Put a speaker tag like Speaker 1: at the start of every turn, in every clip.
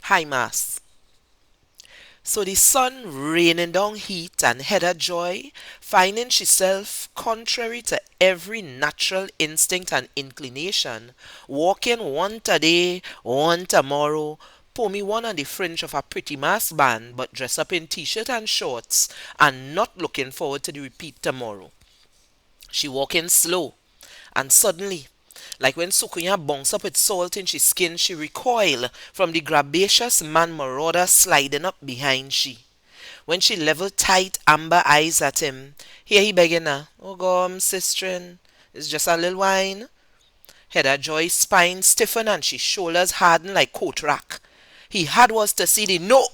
Speaker 1: High Mass. So the sun raining down heat and Heather Joy, finding herself, contrary to every natural instinct and inclination, walking one today, one tomorrow, pour me one on the fringe of a pretty mass band, but dress up in t-shirt and shorts, and not looking forward to the repeat tomorrow. She walking slow, and suddenly, like when Sukunya bounce up with salt in she skin, she recoil from the grabaceous man marauder sliding up behind she. When she level tight amber eyes at him, here he begging her, "Oh gum, sistren, it's just a little wine." Hedda Joy's spine stiffened and she shoulders hardened like coat rack. He had was to see the no,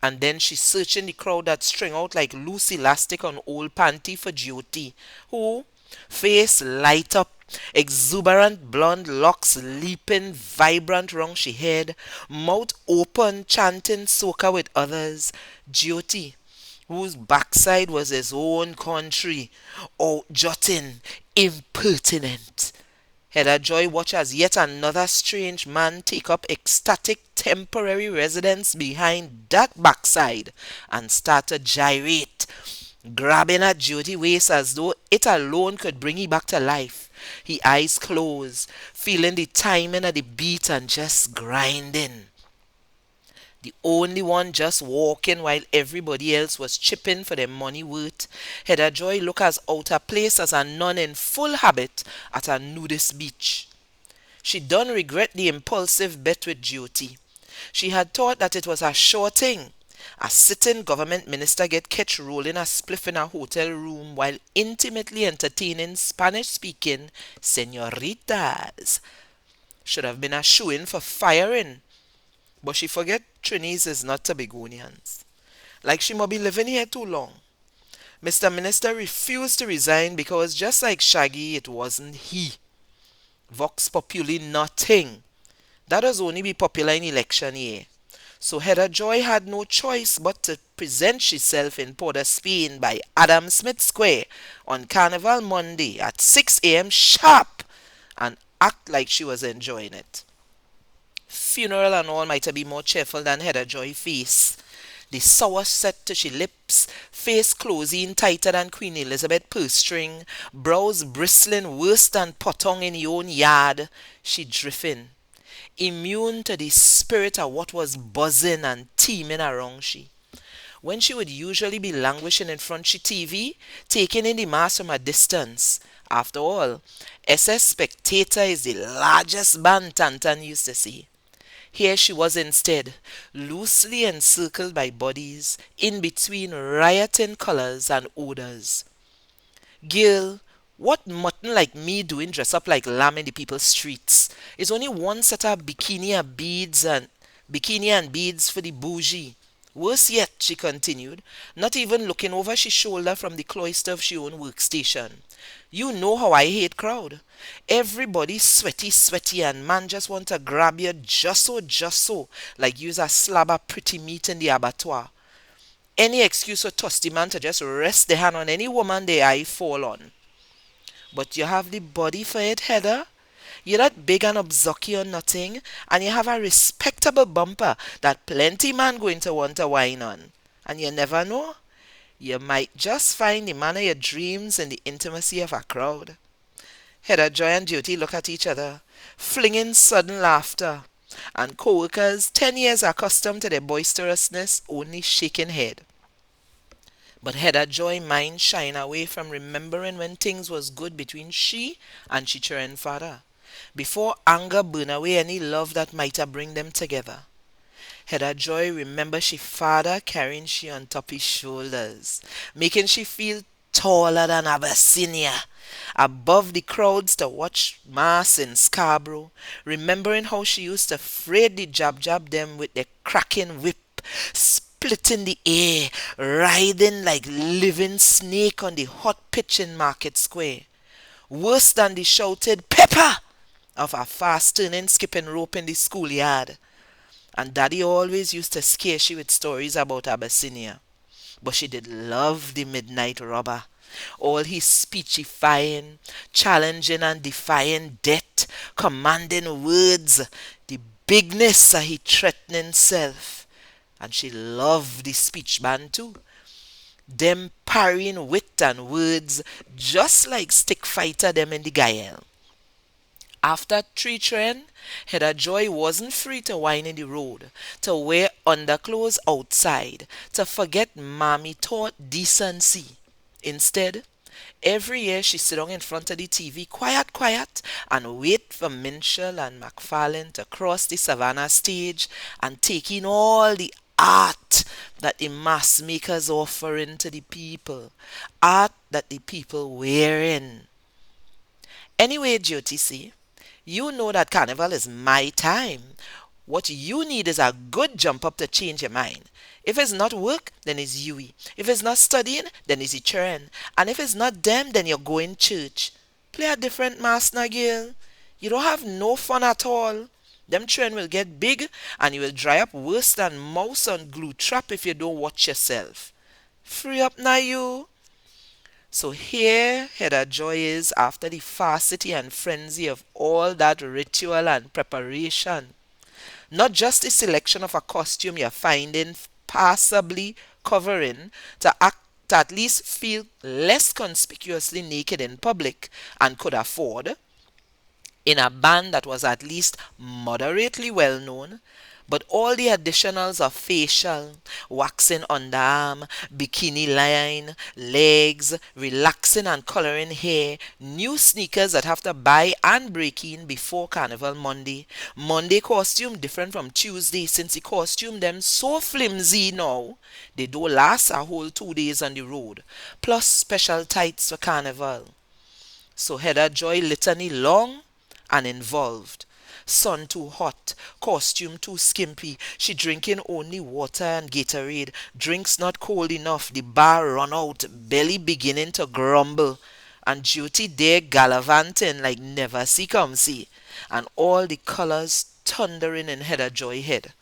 Speaker 1: and then she searching the crowd that string out like loose elastic on old panty for Jyoti, who, face light up, exuberant blonde locks leaping vibrant round she head, mouth open chanting soca with others, Jyoti, whose backside was his own country, out jutting, impertinent. Hedda Joy watched as yet another strange man take up ecstatic temporary residence behind that backside and start to gyrate, grabbing at Judy's waist as though it alone could bring him back to life. He eyes closed, feeling the timing of the beat and just grinding. The only one just walking while everybody else was chipping for their money worth. Hedda Joy looked as out of place as a nun in full habit at a nudist beach. She done regret the impulsive bet with Jyoti. She had thought that it was a sure thing. A sitting government minister get catch rolling a spliff in a hotel room while intimately entertaining Spanish-speaking senoritas. Should have been a shoo-in for firing. But she forget Trinis is not a Begonians. Like she must be living here too long. Mr. Minister refused to resign because just like Shaggy, it wasn't he. Vox Populi nothing. That was only be popular in election year. So Hedda Joy had no choice but to present herself in Port of Spain by Adam Smith Square on Carnival Monday at 6 a.m. sharp and act like she was enjoying it. Funeral and all might have been more cheerful than Hedda Joy face. The sour set to she lips, face closing tighter than Queen Elizabeth purse string, brows bristling worse than potong in your own yard, she drifting, immune to the spirit of what was buzzing and teeming around she. When she would usually be languishing in front she TV, taking in the mass from a distance. After all, SS Spectator is the largest band Tantan used to say. Here she was instead, loosely encircled by bodies, in between rioting colors and odors. Girl, what mutton like me doing dress up like lamb in the people's streets? It's only one set of bikini and beads for the bougie. Worse yet, she continued, not even looking over she shoulder from the cloister of she own workstation. You know how I hate crowd. Everybody sweaty, and man just want to grab you just so, like you's a slab of pretty meat in the abattoir. Any excuse for Tusty man to just rest their hand on any woman they eye fall on. But you have the body for it, Heather. You're not big and obzucky or nothing, and you have a respectable bumper that plenty man going to want to wine on. And you never know. You might just find the man of your dreams in the intimacy of a crowd. Hedda Joy and Duty look at each other, flinging sudden laughter, and co-workers 10 years accustomed to their boisterousness only shaking head. But Hedda Joy mind shine away from remembering when things was good between she and she children father, before anger burn away any love that might have bring them together. Hedda Joy remember she father carrying she on top his shoulders, making she feel taller than Abyssinia, above the crowds to watch mass in Scarborough, remembering how she used to freight the jab them with the cracking whip, splitting the air, riding like living snake on the hot pitch in Market Square. Worse than the shouted pepper of a fast turning skipping rope in the schoolyard. And Daddy always used to scare she with stories about Abyssinia. But she did love the midnight robber. All his speechifying, challenging and defying death, commanding words, the bigness of he threatening self. And she loved the speech band too. Them parrying wit and words just like stick fighter them in the guile. After tree train, Hedda Joy wasn't free to whine in the road, to wear underclothes outside, to forget mommy taught decency. Instead, every year she sit down in front of the TV, quiet, quiet, and wait for Minshall and McFarlane to cross the Savannah stage and take in all the art that the mass makers offering to the people, art that the people wearing. Anyway, Jyoti, you know that carnival is my time. What you need is a good jump up to change your mind. If it's not work, then it's Yui. If it's not studying, then it's your churn. And if it's not them, then you're going church. Play a different mass now, girl. You don't have no fun at all. Them churn will get big and you will dry up worse than mouse on glue trap if you don't watch yourself. Free up now, you. So here Hedda Joy is after the farcity and frenzy of all that ritual and preparation. Not just the selection of a costume you're finding passably covering to at least feel less conspicuously naked in public and could afford, in a band that was at least moderately well known, but all the additionals of facial, waxing underarm, bikini line, legs, relaxing and coloring hair, new sneakers that have to buy and break in before Carnival Monday. Monday costume different from Tuesday since the costume them so flimsy now. They don't last a whole 2 days on the road. Plus special tights for Carnival. So Hedda Joy litany long and involved. Sun too hot, costume too skimpy, she drinking only water and Gatorade, drinks not cold enough, the bar run out, belly beginning to grumble, and duty there gallivanting like never see come see, and all the colors thundering in Hedda Joy head.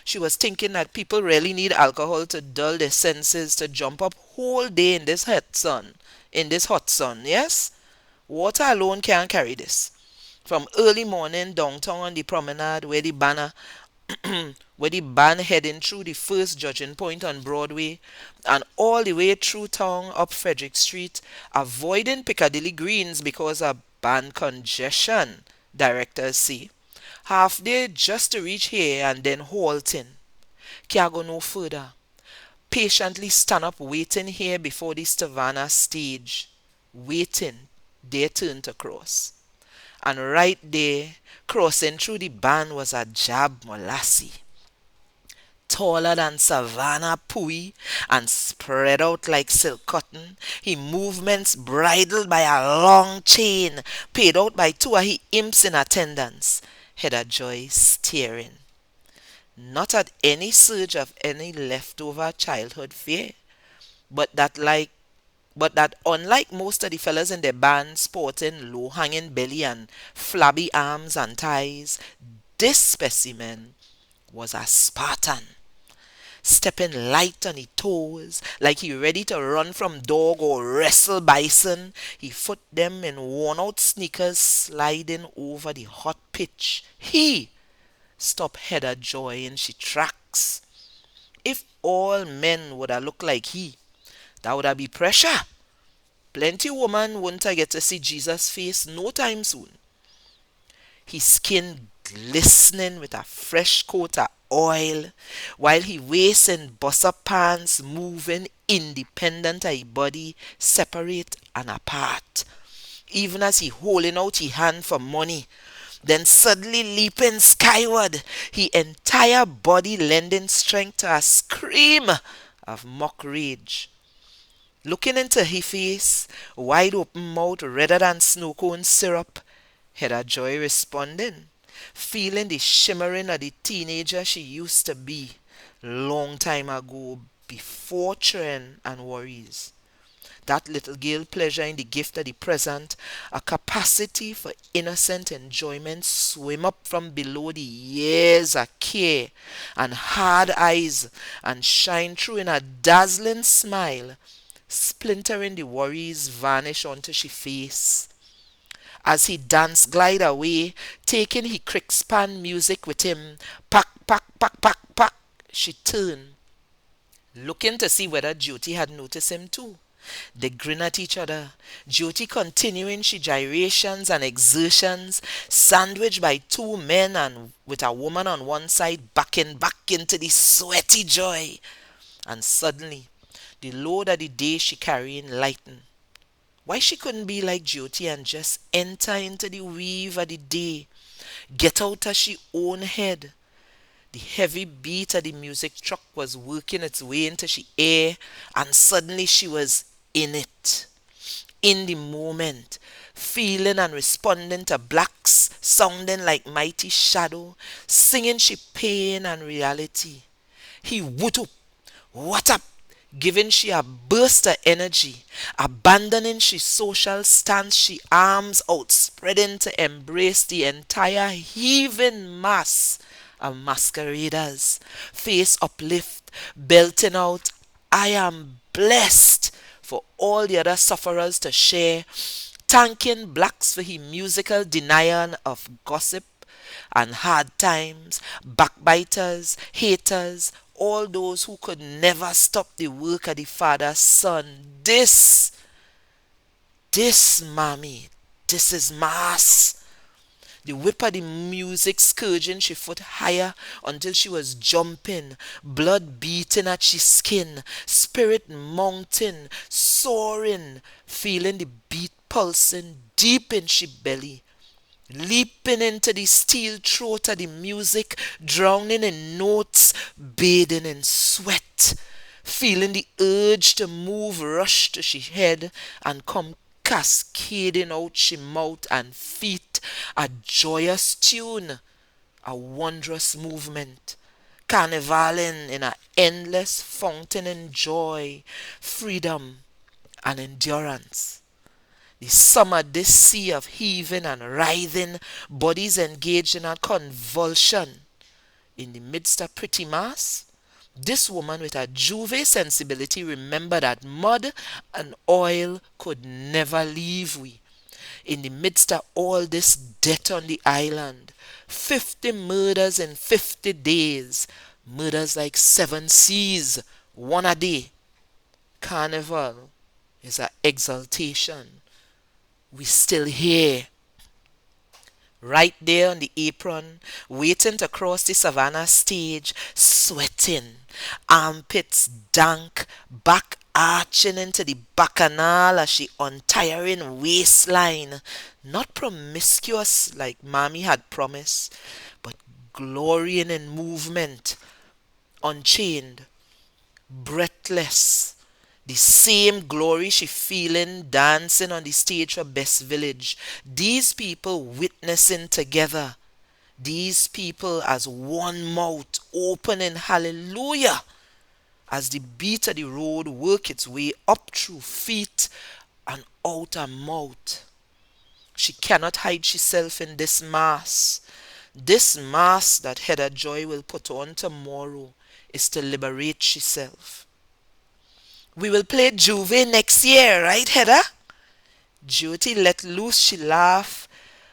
Speaker 1: She was thinking that people really need alcohol to dull their senses to jump up whole day in this hot sun, yes? Water alone can't carry this. From early morning downtown on the promenade where the band heading through the first judging point on Broadway and all the way through town up Frederick Street, avoiding Piccadilly Greens because of band congestion, directors say. Half day just to reach here and then halting. Can't go no further. Patiently stand up waiting here before the Savannah stage. Waiting their turn to cross. And right there, crossing through the band was a Jab Molassie, taller than Savannah Pui and spread out like silk cotton. His movements bridled by a long chain, paid out by two of his imps in attendance. Hedda Joy staring, not at any surge of any leftover childhood fear, but that unlike most of the fellas in the band sporting low hanging belly and flabby arms and thighs, this specimen was a Spartan, stepping light on his toes, like he ready to run from dog or wrestle bison. He foot them in worn out sneakers sliding over the hot pitch. He stopped Hedda Joy in she tracks. If all men would have looked like he, that would have be pressure. Plenty woman wouldn't I get to see Jesus' face no time soon. His skin glistening with a fresh coat of oil, while he waist and bust up pants moving independent of his body, separate and apart. Even as he holding out his hand for money, then suddenly leaping skyward, his entire body lending strength to a scream of mock rage. Looking into his face, wide open mouth redder than snow cone syrup, Hedda Joy responding, feeling the shimmering of the teenager she used to be long time ago before trend and worries. That little girl pleasure in the gift of the present, a capacity for innocent enjoyment swim up from below the years of care and hard eyes and shine through in a dazzling smile, splintering the worries vanish onto she face. As he danced glide away, taking he crickspan music with him. Pack, pack, pack, pack, pack. She turned, looking to see whether Jyoti had noticed him too. They grin at each other. Jyoti continuing she gyrations and exertions, sandwiched by two men and with a woman on one side backing back into the sweaty joy. And suddenly, the load of the day she carrying lightened. Why she couldn't be like Jyoti and just enter into the weave of the day, get out of she own head. The heavy beat of the music truck was working its way into she ear, and suddenly she was in it, in the moment, feeling and responding to blacks, sounding like mighty shadow, singing she pain and reality. He woot up, what up, giving she a burst of energy, abandoning she social stance, she arms outspreading to embrace the entire heaving mass of masqueraders, face uplift, belting out, I am blessed for all the other sufferers to share, thanking blacks for his musical denial of gossip and hard times, backbiters, haters, all those who could never stop the work of the Father's Son. This, mommy, this is mass. The whip of the music scourging she foot higher until she was jumping, blood beating at she skin, spirit mounting, soaring, feeling the beat pulsing deep in she belly, leaping into the steel throat of the music, drowning in notes, bathing in sweat, feeling the urge to move rush to she head and come cascading out she mouth and feet, a joyous tune, a wondrous movement, carnivaling in a endless fountain in joy, freedom and endurance. The summer, this sea of heaving and writhing, bodies engaged in a convulsion. In the midst of pretty mass, this woman with a Juve sensibility remembered that mud and oil could never leave we. In the midst of all this death on the island, 50 murders in 50 days, murders like 7 seas, one a day. Carnival is an exaltation. We still here, right there on the apron, waiting to cross the savannah stage, sweating, armpits dank, back arching into the bacchanal as she untiring waistline, not promiscuous like mommy had promised, but glorying in movement, unchained, breathless, the same glory she feeling dancing on the stage for Best Village. These people witnessing together. These people as one mouth opening hallelujah as the beat of the road work its way up through feet and out her mouth. She cannot hide herself in this mass. This mask that Heather Joy will put on tomorrow is to liberate herself. We will play Juve next year, right, Heather? Jyoti let loose, she laughed,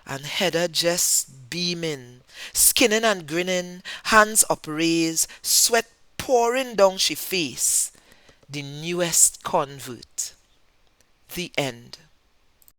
Speaker 1: and Heather just beaming, skinning and grinning, hands upraised, sweat pouring down she face. The newest convert. The end.